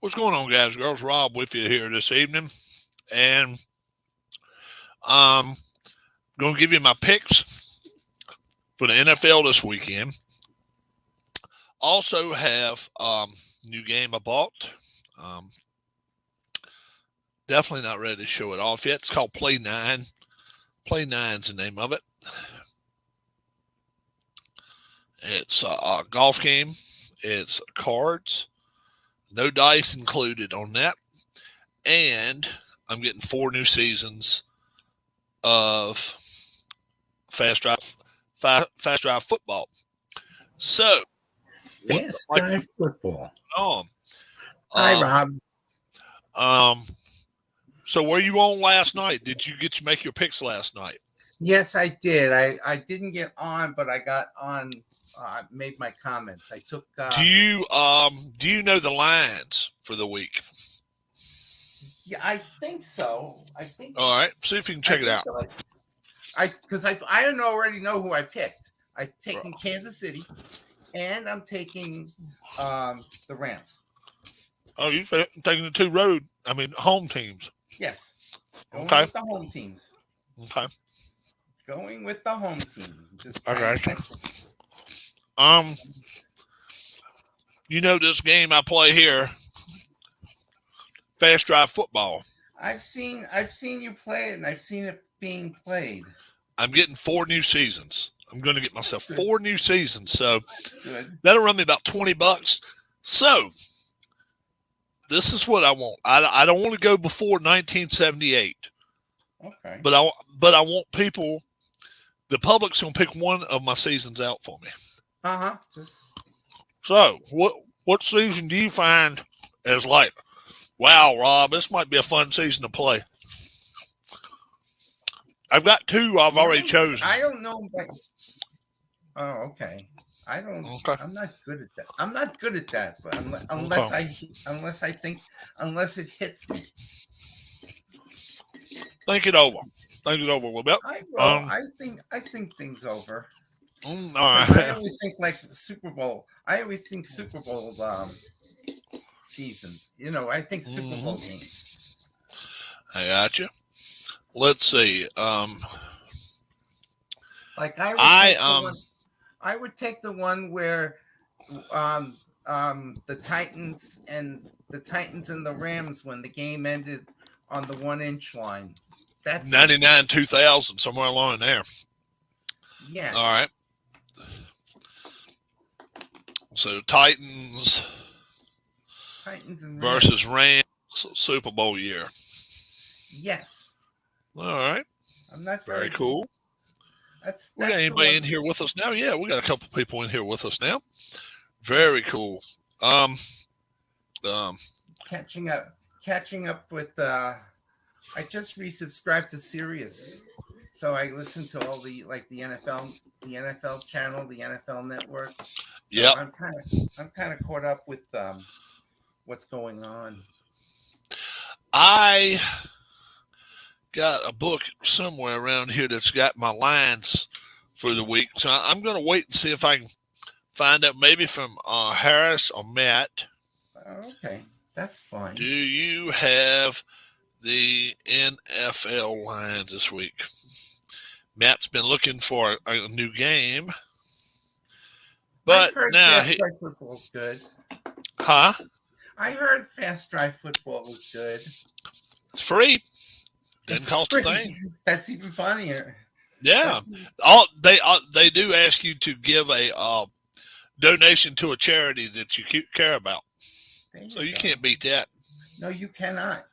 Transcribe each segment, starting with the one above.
What's going on, guys and girls? Rob with you here this evening, and I'm going to give you my picks for the NFL this weekend. Also have new game I bought. Um, Definitely not ready to show it off yet. It's called Play 9. Play 9's the name of it. It's a golf game. It's cards. No dice included on that. And I'm getting 4 new seasons of Fast Drive football. So, Fast Drive football. Hi, Rob. So were you on last night? Did you get to make your picks last night? Yes, I did. I didn't get on, but I got on. I made my comments. I took. Do you know the lines for the week? Yeah, I think so. All right, see if you can check it out. Because I don't already know who I picked. I'm taking Kansas City, and I'm taking the Rams. Oh, you're taking the home teams. Yes. Going Okay. with the home teams. Okay. Going with the home team. Okay. You know this game I play here, Fast Drive football. I've seen you play it, and I've seen it being played. I'm getting 4 new seasons. I'm going to get myself 4 new seasons, so good. That'll run me about $20. So this is what I want. I don't want to go before 1978. Okay. But I want people. The public's gonna pick one of my seasons out for me. So what season do you find as like, wow, Rob, this might be a fun season to play? I've got 2 I've already chosen. I don't know. Oh, okay. I don't. Okay. I'm not good at that. I'm not good at that. But unless it hits me. Think it over. Think it over a little bit. I think things over. All right. I always think like Super Bowl. I always think Super Bowl seasons. I think Super Bowl games. I got you. Let's see. Like I would take the one where the Titans and the Rams, when the game ended on the 1-inch line. That's 99, 2000, somewhere along in there. Yeah. All right. So Titans and versus Rams Super Bowl year. Yes. All right. I'm not very cool. That's we got anybody in here with us now? Yeah, we got a couple people in here with us now. Very cool. Catching up with I just resubscribed to Sirius. So I listen to all the NFL channel, the NFL network. Yeah. So I'm kind of caught up with what's going on. I got a book somewhere around here that's got my lines for the week. So I'm going to wait and see if I can find out maybe from Harris or Matt. Okay, that's fine. Do you have the NFL lines this week? Matt's been looking for a new game. But now Fast Drive football's good. Huh? I heard Fast Drive football was good. It's free. Doesn't cost a thing. That's even funnier. Yeah. They do ask you to give a donation to a charity that you care about. So you can't beat that. No, you cannot.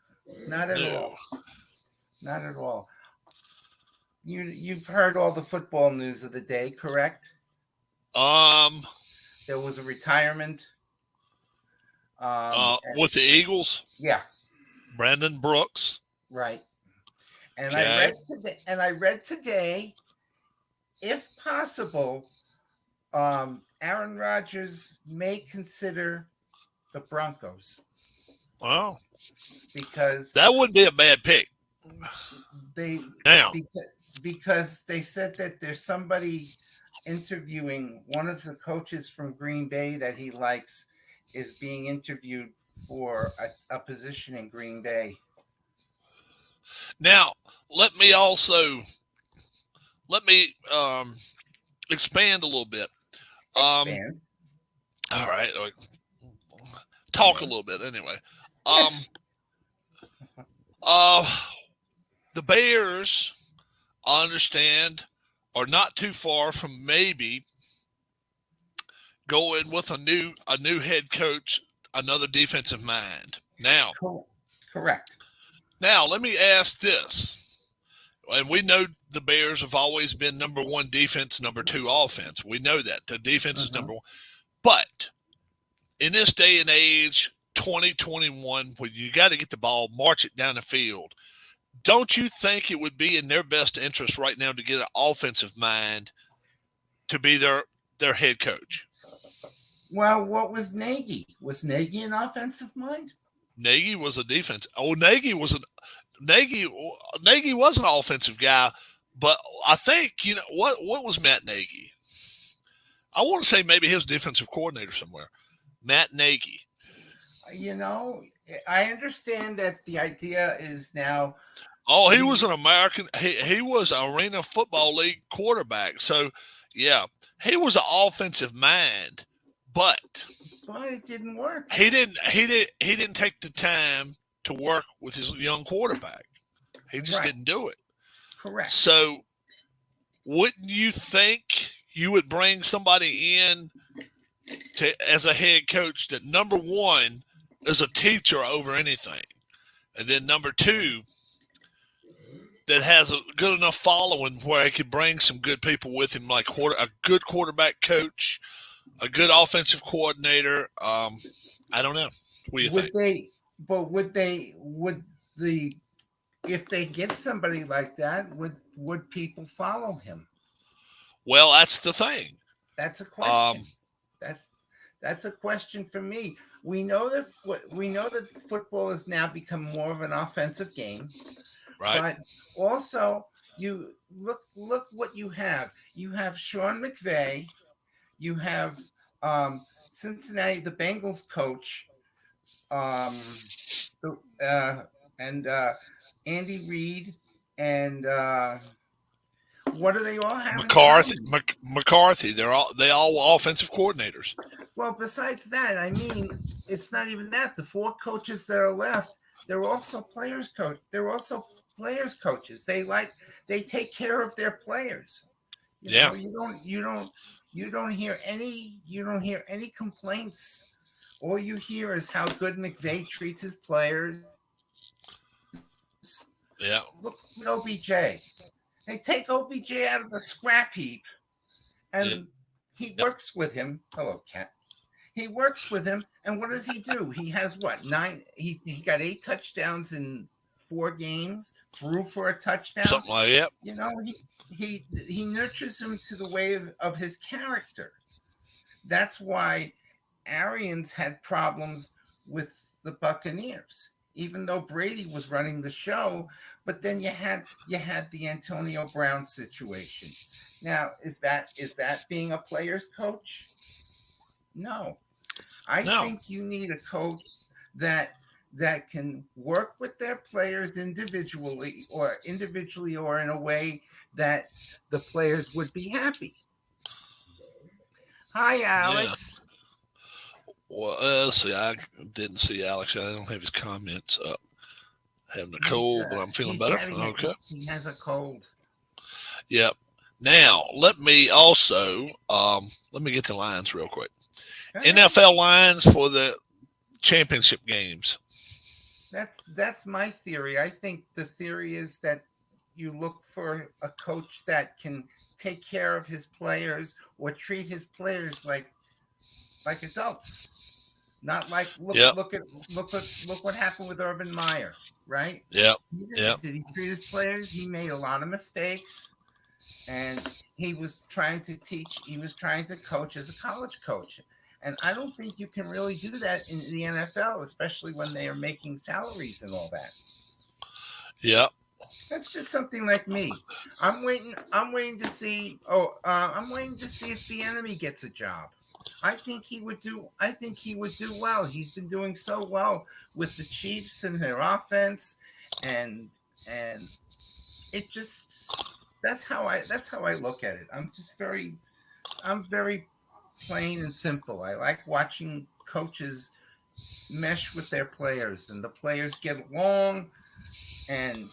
Not at all. Not at all. You've heard all the football news of the day, correct? There was a retirement. With the Eagles? Yeah. Brandon Brooks. Right. And I read today, if possible, Aaron Rodgers may consider the Broncos. Wow. Because that wouldn't be a bad pick. Because they said that there's somebody interviewing one of the coaches from Green Bay that he likes is being interviewed for a position in Green Bay. Now, let me expand a little bit. Expand. All right, talk a Yeah. little bit anyway. Yes. The Bears, I understand, are not too far from maybe going with a new head coach, another defensive mind. Correct. Now let me ask this. And we know the Bears have always been number one defense, number two offense. We know that. The defense is number one. But in this day and age, 2021, when you got to get the ball, march it down the field, don't you think it would be in their best interest right now to get an offensive mind to be their head coach? Well, what was Nagy? Was Nagy an offensive mind? Nagy was a defense. Oh, Nagy was an offensive guy, but I think what was Matt Nagy? I want to say maybe he was defensive coordinator somewhere. Matt Nagy. I understand that the idea is now. Oh, he was an American. He was Arena Football League quarterback. So, yeah, he was an offensive mind, but it didn't work. He didn't take the time to work with his young quarterback. He just didn't do it. Correct. So, wouldn't you think you would bring somebody in as a head coach that, number one, is a teacher over anything, and then number two, that has a good enough following where he could bring some good people with him, like a good quarterback coach, a good offensive coordinator. I don't know. What do you think? If they get somebody like that, would people follow him? Well, that's the thing. That's a question. That's a question for me. We know that football has now become more of an offensive game. Right. But also, you look what you have. You have Sean McVay. You have Cincinnati, the Bengals coach, and Andy Reid, and what do they all have? McCarthy. They all offensive coordinators. Well, besides that, I mean, it's not even that. The four coaches that are left, they're also players coach. They're also players coaches. They take care of their players. You don't hear any complaints. All you hear is how good McVay treats his players. Yeah. Look at OBJ. They take OBJ out of the scrap heap, and he works with him. Hello, Cat. He works with him, and what does he do? He has what? 9. He got 8 touchdowns in 4 games. Threw for a touchdown. Something like that. He nurtures him to the way of his character. That's why Arians had problems with the Buccaneers, even though Brady was running the show. But then you had the Antonio Brown situation. Now, is that being a player's coach? No. I think you need a coach that can work with their players individually or in a way that the players would be happy. Hi, Alex. Yeah. Well, let's see. I didn't see Alex. I don't have his comments up. Having a cold, but I'm feeling better. Okay. He has a cold. Yep. Now, let me also let me get the lines real quick. Okay. NFL lines for the championship games. That's my theory. I think the theory is that you look for a coach that can take care of his players or treat his players like adults. Not like look what happened with Urban Meyer, right? Yeah. Did he treat his players? He made a lot of mistakes, and he was trying to teach. He was trying to coach as a college coach, and I don't think you can really do that in the NFL, especially when they are making salaries and all that. Yeah. That's just something like me. I'm waiting. I'm waiting to see. I'm waiting to see if the enemy gets a job. I think he would do. I think he would do well. He's been doing so well with the Chiefs and their offense, and it just that's how I look at it. I'm very plain and simple. I like watching coaches mesh with their players, and the players get along, and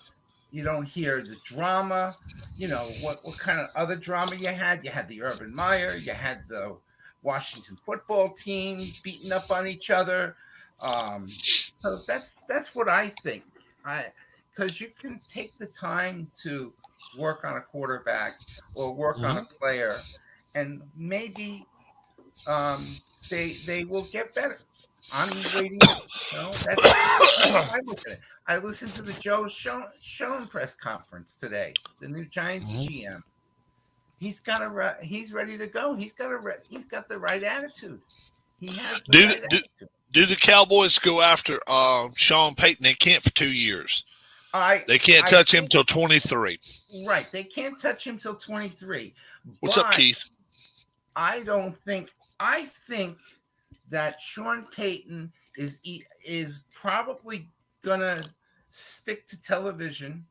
you don't hear the drama. You know what kind of other drama you had? You had the Urban Meyer, you had the Washington football team beating up on each other. So that's what I think. Because you can take the time to work on a quarterback or work on a player, and maybe they will get better. I'm waiting. That's I look at it. I listened to the Joe Schoen press conference today. The new Giants GM. He's ready to go. He's got the right attitude. He has the right attitude. Do the Cowboys go after Sean Payton? They can't for 2 years. They can't touch him till 23. Right. They can't touch him till 23. What's up, Keith? I think that Sean Payton is probably gonna stick to television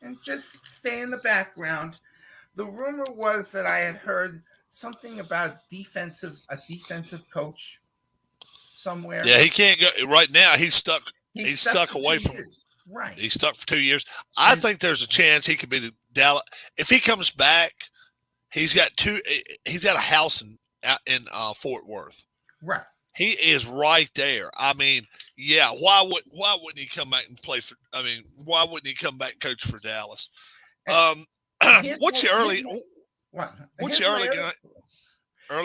and just stay in the background. The rumor was that I had heard something about a defensive coach somewhere. Yeah, he can't go right now. He's stuck. He's stuck away from. Right. He's stuck for 2 years. I think there's a chance he could be the Dallas. If he comes back, he's got a house in Fort Worth. Right. He is right there. I mean, yeah. Why wouldn't he come back and play for? I mean, why wouldn't he come back and coach for Dallas? What's the early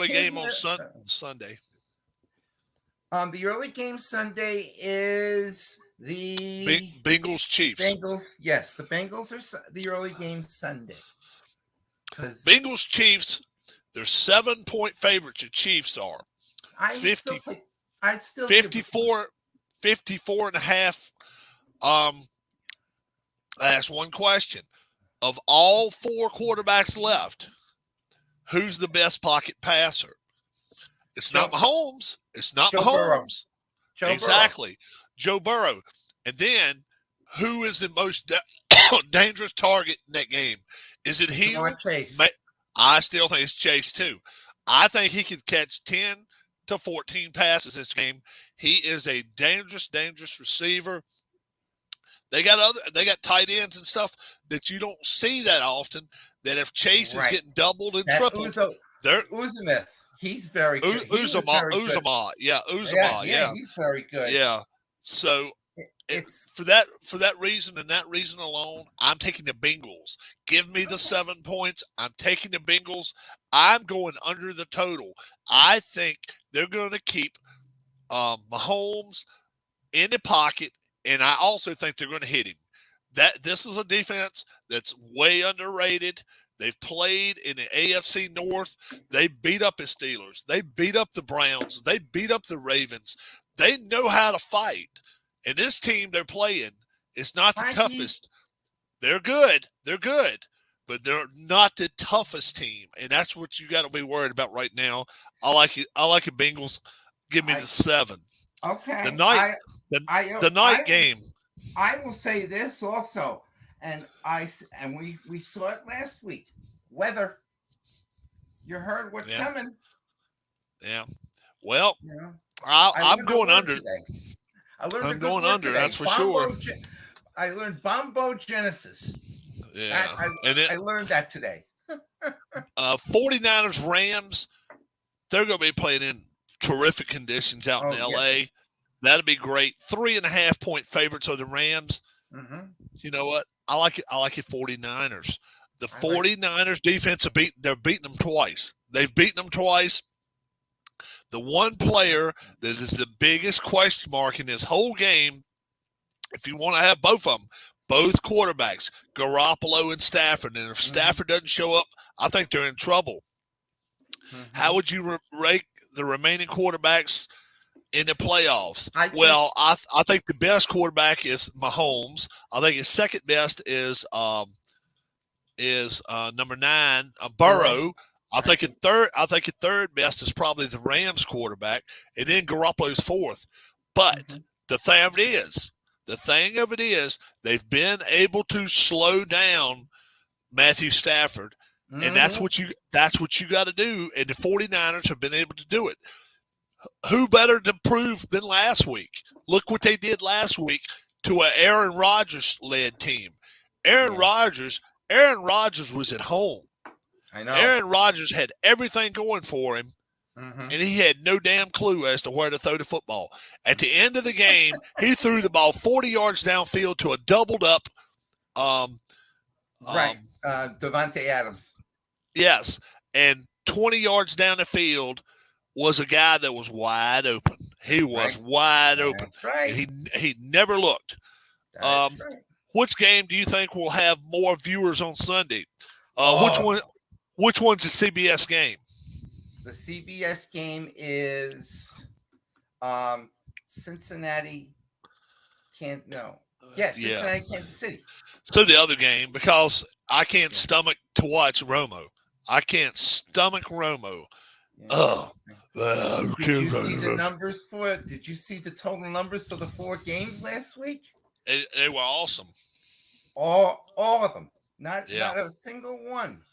game on Sunday? The early game Sunday is the Bengals Chiefs. Yes, the Bengals are the early game Sunday. Bengals Chiefs. They're 7-point favorites. The Chiefs are. I'd still 54 and a half. I asked one question. Of all 4 quarterbacks left, who's the best pocket passer? It's not Mahomes. It's not Mahomes. Exactly. Joe Burrow. And then who is the most dangerous target in that game? Is it he? Chase. I still think it's Chase too. I think he could catch 10 to 14 passes this game. He is a dangerous receiver. They got tight ends and stuff that you don't see that often. That if Chase is getting doubled and tripled, Uzomah, he's very good. Uzomah, yeah, he's very good. Yeah. So for that reason and that reason alone, I'm taking the Bengals. Give me the 7 points. I'm taking the Bengals. I'm going under the total. I think they're going to keep Mahomes in the pocket, and I also think they're going to hit him. This is a defense that's way underrated. They've played in the AFC North. They beat up the Steelers. They beat up the Browns. They beat up the Ravens. They know how to fight. And this team they're playing is not the toughest. They're good. But they're not the toughest team. And that's what you got to be worried about right now. I like it. I like the Bengals. Give me the 7. Okay. The night game. I will say this also, and we saw it last week. Weather. You heard what's coming. Yeah. Well, I'm going under. I'm going under. That's for sure. I learned bombogenesis. Yeah. I learned that today. 49ers Rams. They're going to be playing in terrific conditions out in LA. Yeah. That'd be great. 3.5 point favorites are the Rams. Mm-hmm. You know what? I like it. 49ers. The 49ers defense they're beating them twice. They've beaten them twice. The one player that is the biggest question mark in this whole game, if you want to have both of them, both quarterbacks, Garoppolo and Stafford. And if Stafford doesn't show up, I think they're in trouble. Mm-hmm. How would you rate the remaining quarterbacks in the playoffs. I think- Well, I think the best quarterback is Mahomes. I think his second best is number 9, Burrow. I think at third best is probably the Rams quarterback, and then Garoppolo's fourth. But Mhm. the thing of it is they've been able to slow down Matthew Stafford. And that's Mhm. what you got to do. And the 49ers have been able to do it. Who better to prove than last week? Look what they did last week to an Aaron Rodgers led team. Aaron Rodgers was at home. I know. Aaron Rodgers had everything going for him, Mhm. and he had no damn clue as to where to throw the football. At the end of the game, he threw the ball 40 yards downfield to a doubled up. Devontae Adams. Yes, and 20 yards down the field was a guy that was wide open. He was wide open. That's right. And he never looked. That's right. Which game do you think will have more viewers on Sunday? Which one's the CBS game? The CBS game is Cincinnati. Cincinnati, Kansas City. So the other game, because I can't stomach to watch Romo. I can't stomach Romo. Yeah. Did you see the Romo. numbers for it? Did you see the total numbers for the 4 games last week? They were awesome. All of them. Not Yeah. a single one.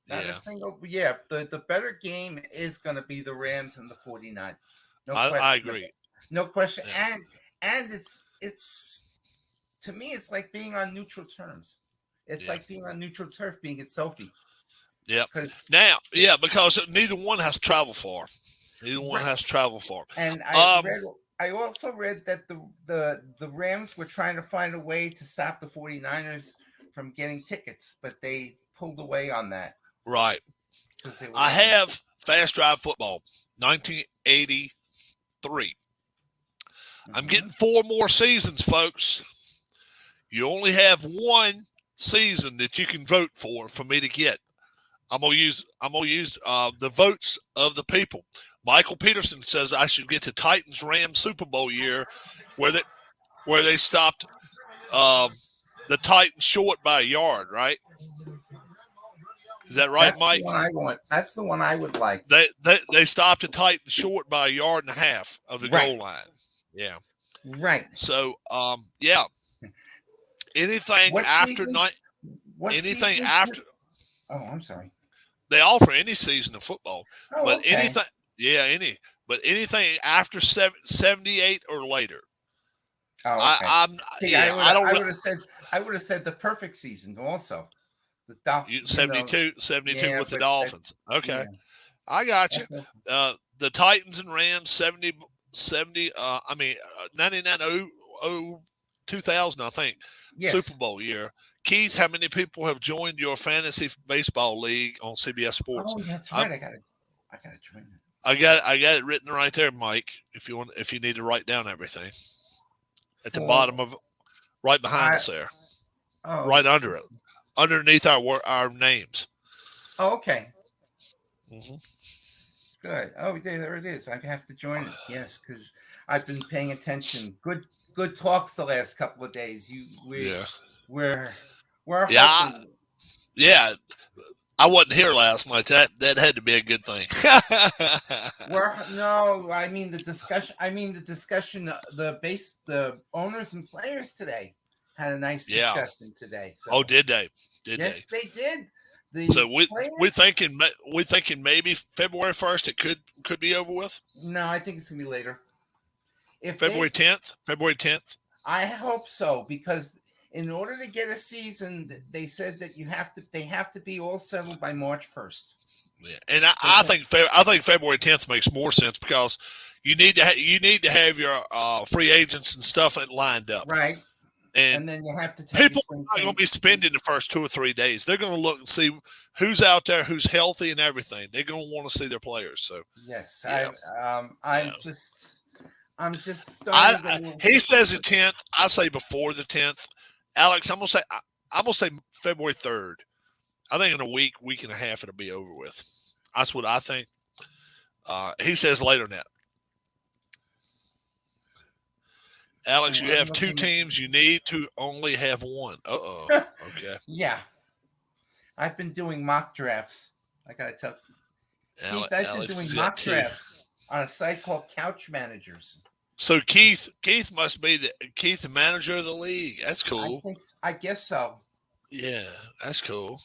Not Yeah. a single. Yeah, the better game is going to be the Rams and the 49ers. No I question. agree. No question. Yeah. And it's to me, it's like being on neutral terms. It's Yeah. like being on neutral turf, being at Sophie. Yeah. 'Cause- Now, because neither one has to travel far. Neither one has to travel far. And I also read that the Rams were trying to find a way to stop the 49ers from getting tickets, but they pulled away on that. Right. 'Cause they were- I have Fast Drive Football, 1983. I'm getting 4 more seasons, folks. You only have 1 season that you can vote for me to get. I'm gonna use the votes of the people. Michael Peterson says I should get the Titans Rams Super Bowl year, where they stopped the Titans short by a yard. Right? Is that right, That's Mike? the one I want. That's the one I would like. They stopped the Titans short by a yard and a half of the goal line. Yeah. Right. So anything What after season? night, What anything seasons after. Oh, I'm sorry. They offer any season of football, Oh, but okay. anything after 78 or later. Oh, okay. I would have said the perfect season also. The Dolphins. 72 yeah, with the but Dolphins. Okay, yeah. I got you. Okay. The Titans and Rams 99 2000, I think. Yes. Super Bowl year. Keith, how many people have joined your fantasy baseball league on CBS Sports? Oh, that's right. I gotta join it. I got it written right there, Mike. If you need to write down everything at the bottom of, right behind us there, right under it, underneath our names. Oh, okay. Mm-hmm. Good. Oh, there it is. I have to join it. Yes, because I've been paying attention. Good talks the last couple of days. We're hoping. Yeah. I wasn't here last night. That had to be a good thing. I mean the discussion. The owners and players today had a nice discussion today. So. Oh, did they? Yes, they did. So we're thinking maybe February 1st it could be over with. No, I think it's gonna be later. February 10th. I hope so, because in order to get a season, they said that they have to be all settled by March 1st. Yeah, and I think February 10th makes more sense because you need to have your free agents and stuff lined up, right? And then you have to people are not going to be spending the first 2 or 3 days. They're going to look and see who's out there, who's healthy, and everything. They're going to want to see their players. So yes, yeah. I'm just starting. He says the 10th. I say before the 10th. Alex, I'm gonna say February 3rd. I think in a week and a half it'll be over with. That's what I think. He says later than that. Alex, you I'm have two looking- teams. You need to only have one. Uh-oh. Okay. Yeah. I've been doing mock drafts. I gotta tell Keith, I've Alex been doing has mock got two. drafts on a site called Couch Managers. So Keith must be the manager of the league. That's cool. I guess so. Yeah, that's cool.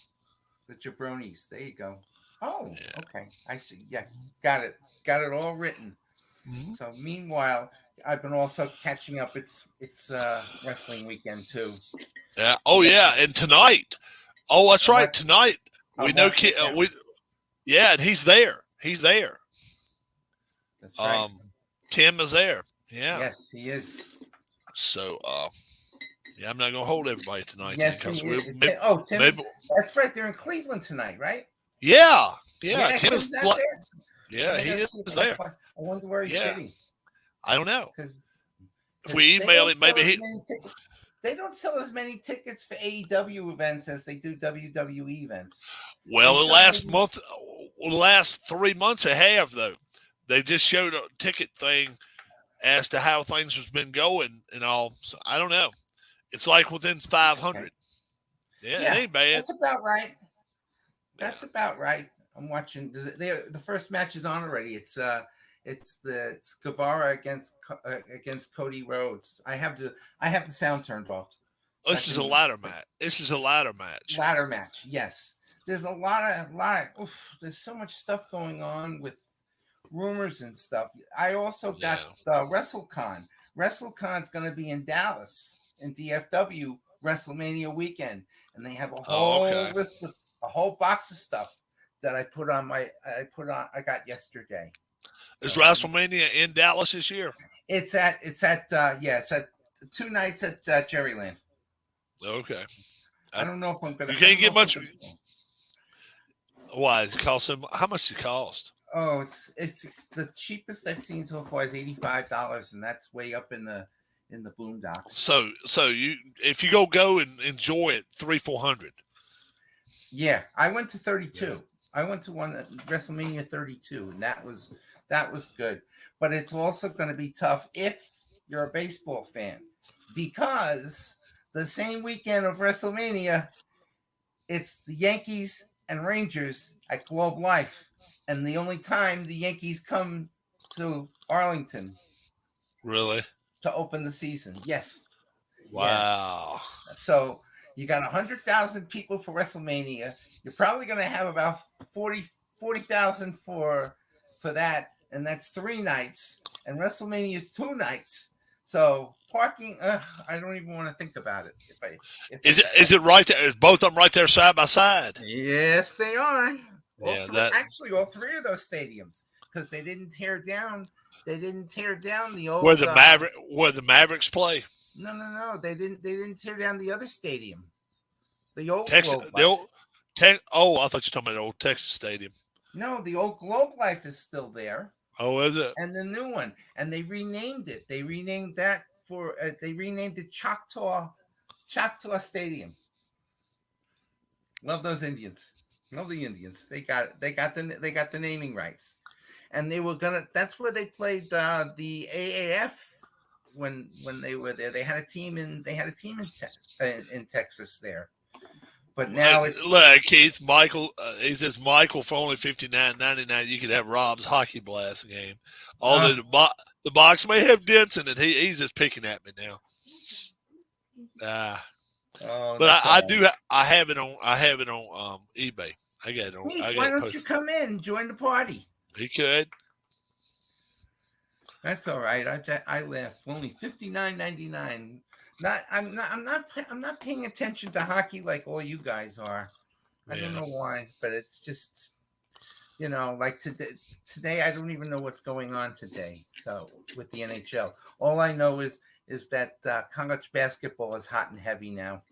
The jabronis. There you go. Oh, Yeah. okay. I see. Yeah, got it. Got it all written. Mhm. So meanwhile, I've been also catching up. It's wrestling weekend too. Yeah. Oh yeah, and tonight. Oh, that's I'm right. watching- Tonight we I'm know watching Keith. it now. Yeah, and he's there. He's there. That's right. Tim is there. Yeah. Yes, he is. So yeah, I'm not gonna hold everybody tonight. Yes, then, he 'cause is. we- Tim's. maybe- That's right. They're in Cleveland tonight, right? yeah. Tim Tim's is. not there. Yeah, he is there. I wonder where he's Yeah. sitting. I don't know. Because If we email him, maybe he. They don't sell as many tickets for AEW events as they do WWE events. Well, And the last some- month, the last 3 months they have though. They just showed a ticket thing as to how things has been going and all. So I don't know. It's like within 500. Yeah, Yeah, it ain't bad. That's about right. That's about right. I'm watching. The first match is on already. It's Guevara against Cody Rhodes. I have the sound turned off. This is a ladder match. This is a ladder match. Ladder match. Yes. There's a lot of. There's so much stuff going on with rumors and stuff. I also got WrestleCon. WrestleCon's going to be in Dallas in DFW WrestleMania weekend, and they have a whole list of a whole box of stuff that I got yesterday. Is WrestleMania in Dallas this year? It's at 2 nights at Jerryland. Okay. I don't know if I'm gonna. You can't get much. Why? Does it cost them? How much does it cost? Oh, it's the cheapest I've seen so far is $85, and that's way up in the boondocks. So you if you go and enjoy it, 300-400. Yeah, I went to 32. Yeah. I went to one at WrestleMania 32, and that was good. But it's also going to be tough if you're a baseball fan, because the same weekend of WrestleMania, it's the Yankees and Rangers at Globe Life, and the only time the Yankees come to Arlington. Really? To open the season. Yes. Wow. Yes. So you got 100,000 people for WrestleMania. You're probably going to have about 40,000 for that, and that's 3 nights. And WrestleMania is 2 nights. So parking, I don't even want to think about it. Is it right there? Is both of them right there side by side? Yes, they are. Actually, all 3 of those stadiums, because they didn't tear down. They didn't tear down the old where the Mavericks play. No. They didn't tear down the other stadium. The old Texas. Globe I thought you were talking about the old Texas Stadium. No, the old Globe Life is still there. Oh, is it? And the new one, and they renamed it. They renamed that they renamed it Choctaw Stadium. Love those Indians. Love the Indians. They got the naming rights, and they were gonna. That's where they played the AAF when they were there. They had a team in Texas there. But now look, Keith, Michael, he says Michael for only $59.99. You could have Rob's Hockey Blast game. Although the box may have dents in it, he's just picking at me now. But I have it on eBay. I got it on. Why don't you come in and join the party? He could. That's all right. I laugh. Only $59.99. I'm not paying attention to hockey like all you guys are. I don't know why, but it's just, like today I don't even know what's going on today. So with the NHL, all I know is that college basketball is hot and heavy now.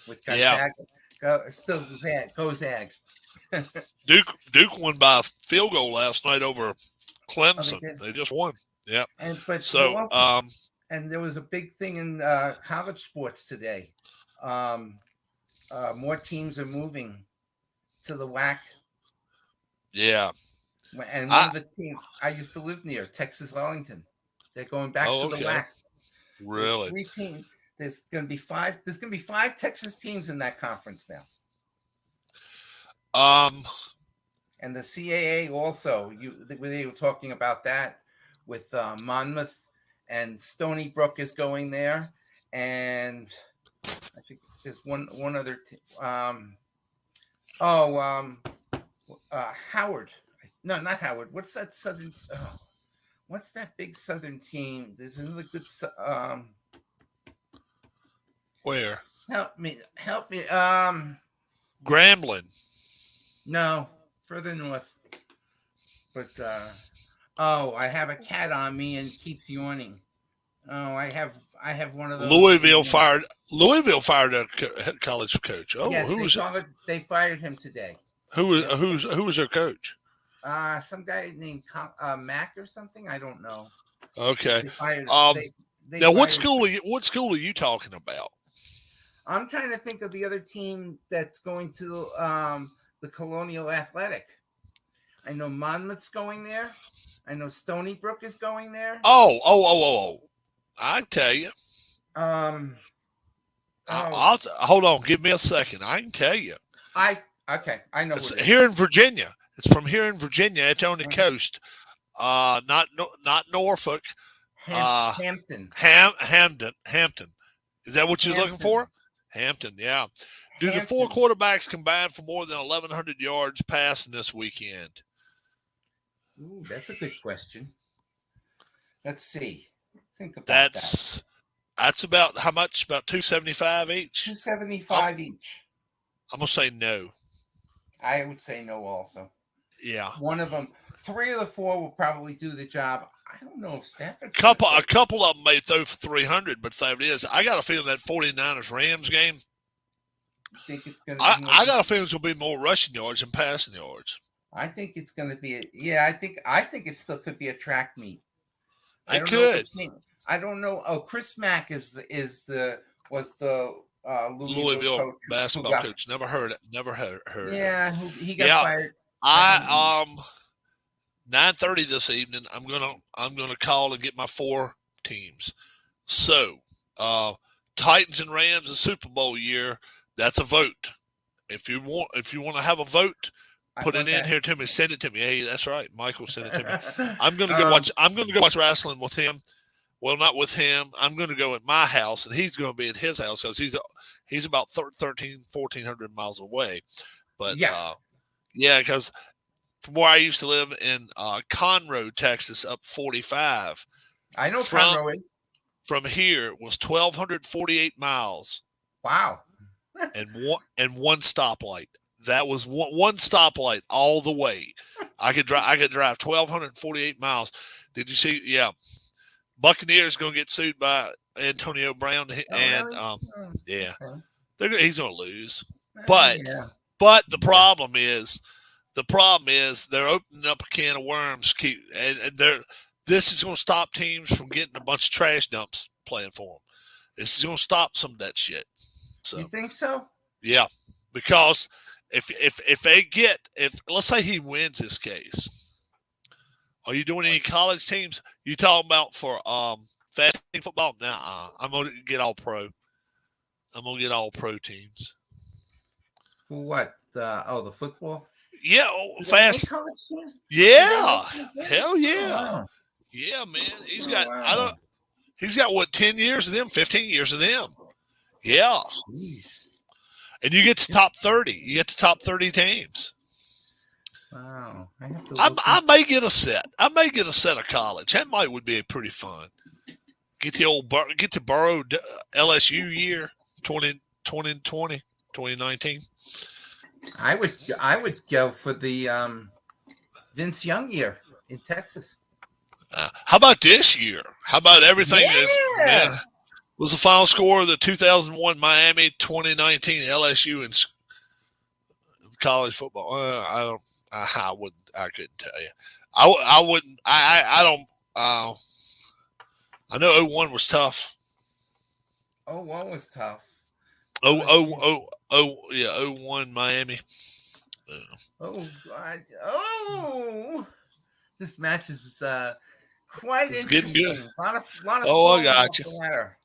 With Gonzaga, go Zags. Duke won by a field goal last night over Clemson. They just won. Yeah. And there was a big thing in college sports today. More teams are moving to the WAC. Yeah. And one of the teams I used to live near, Texas Wellington, They're going back to the okay. WAC. There's Really? 3 teams. There's going to be 5. There's going to be 5 Texas teams in that conference now. And the CAA also. They were talking about that with Monmouth, and Stony Brook is going there, and I think there's one other. Howard. No, not Howard. What's that Southern? What's that big Southern team? There's another good. Where? Help me. Grambling. No, further north. But I have a cat on me and keeps yawning. Oh, I have one of those. Louisville fired their head college coach. Oh, yes, who was they fired him today. who was their coach? Some guy named Mac or something. I don't know. Okay. They fired, now, what school are you talking about? I'm trying to think of the other team that's going to the Colonial Athletic. I know Monmouth's going there. I know Stony Brook is going there. Oh. I tell you. I'll hold on. Give me a second. I can tell you. I know. It's here in Virginia. It's from here in Virginia. It's on the coast. Not Norfolk. Hampton. Hampton. Is that what you're looking for? Hampton. Yeah. Do the 4 quarterbacks combine for more than 1,100 yards passing this weekend? Ooh, that's a good question. Let's see. Think about that. That's about how much? About 275 each. 275 each. I'm gonna say no. I would say no also. Yeah. One of them, 3 of the 4 will probably do the job. I don't know if Stafford. A couple of them may throw for 300, but there it is. I got a feeling that 49ers Rams game. I think it's gonna. I got a feeling it's gonna be more rushing yards than passing yards. I think it's going to be I think it still could be a track meet. It could. I don't know. Oh, Chris Mack was the Louisville basketball coach. Never heard it. Never heard. Yeah, he got fired. 9:30 this evening. I'm gonna call and get my 4 teams. So, Titans and Rams, the Super Bowl year. That's a vote. If you want to have a vote, put it in here to me. Send it to me. Hey, that's right. Michael sent it to me. I'm gonna go watch. I'm gonna go watch wrestling with him. Well, not with him. I'm gonna go at my house, and he's gonna be at his house because he's about 1,400 miles away. But because from where I used to live in Conroe, Texas, up 45. I know Conroe. From here was 1,248 miles. Wow. and one stoplight. That was one stoplight all the way. I could drive 1,248 miles. Did you see? Yeah. Buccaneers going to get sued by Antonio Brown, and really? He's going to lose. But the problem is they're opening up a can of worms. This is going to stop teams from getting a bunch of trash dumps playing for them. This is going to stop some of that shit. So you think so? Yeah, because if let's say he wins this case, are you doing any college teams? You talking about for fast football? Nah, I'm gonna get all pro. I'm gonna get all pro teams. For what? The football? Yeah, fast. Yeah, hell yeah, wow. Yeah, man. He's got He's got what 10 years of them, 15 years of them. Yeah. Jeez. And you get to top 30. You get to top 30 teams. Wow. I may get a set. I may get a set of college. That would be pretty fun. Get the Burrow LSU year 2019. I would go for the Vince Young year in Texas. How about this year? How about everything was the final score of the 2001 Miami 2019 LSU in college football? I couldn't tell you. I wouldn't. I don't. I know 01 was tough. 01 was tough. 01 Miami. Oh God! Oh, this match is Quite It's getting good. interesting. A lot of Oh, I fun got off you. the ladder.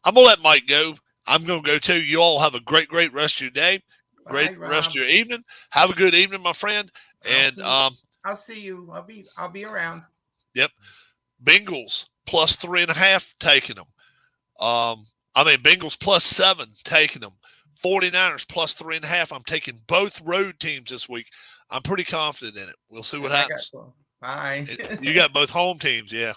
I'm gonna let Mike go. I'm gonna go too. You all have a great rest of your day. Great Bye, rest of Rob. your evening. Have a good evening, my friend. And I'll see you. I'll be around. Yep. Bengals plus 3.5, taking them. Bengals plus 7, taking them. 49ers plus 3.5. I'm taking both road teams this week. I'm pretty confident in it. We'll see what happens. Bye. You got both home teams, yeah.